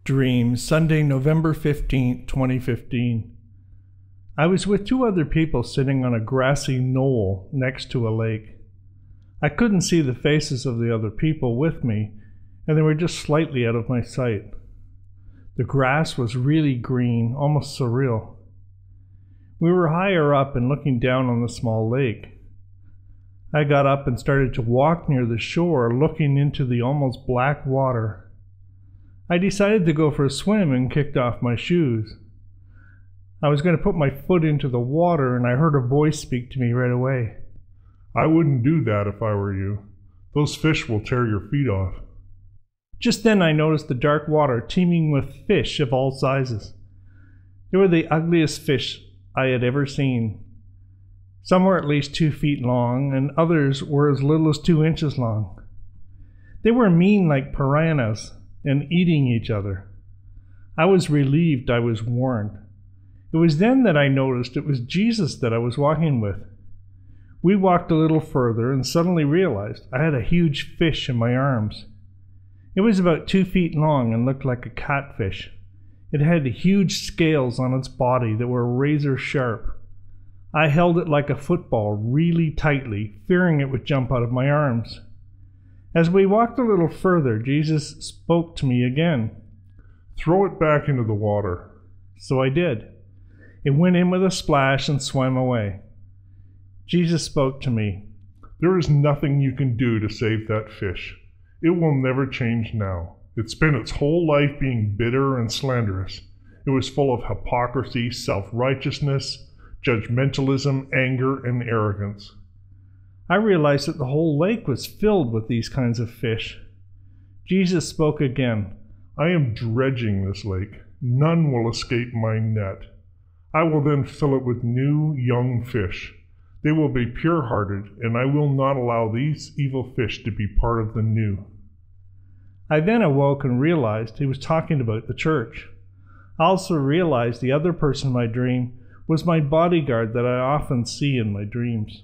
Dream, Sunday, November 15th, 2015. I was with two other people sitting on a grassy knoll next to a lake. I couldn't see the faces of the other people with me, and they were just slightly out of my sight. The grass was really green, almost surreal. We were higher up and looking down on the small lake. I got up and started to walk near the shore, looking into the almost black water. I decided to go for a swim and kicked off my shoes. I was going to put my foot into the water, and I heard a voice speak to me right away. I wouldn't do that if I were you. Those fish will tear your feet off. Just then I noticed the dark water teeming with fish of all sizes. They were the ugliest fish I had ever seen. Some were at least 2 feet long, and others were as little as 2 inches long. They were mean like piranhas and eating each other. I was relieved I was warned. It was then that I noticed it was Jesus that I was walking with. We walked a little further and suddenly realized I had a huge fish in my arms. It was about 2 feet long and looked like a catfish. It had huge scales on its body that were razor sharp. I held it like a football really tightly, fearing it would jump out of my arms. As we walked a little further, Jesus spoke to me again. Throw it back into the water. So I did. It went in with a splash and swam away. Jesus spoke to me. There is nothing you can do to save that fish. It will never change now. It spent its whole life being bitter and slanderous. It was full of hypocrisy, self-righteousness, judgmentalism, anger, and arrogance. I realized that the whole lake was filled with these kinds of fish. Jesus spoke again. I am dredging this lake. None will escape my net. I will then fill it with new, young fish. They will be pure-hearted, and I will not allow these evil fish to be part of the new. I then awoke and realized he was talking about the church. I also realized the other person in my dream was my bodyguard that I often see in my dreams.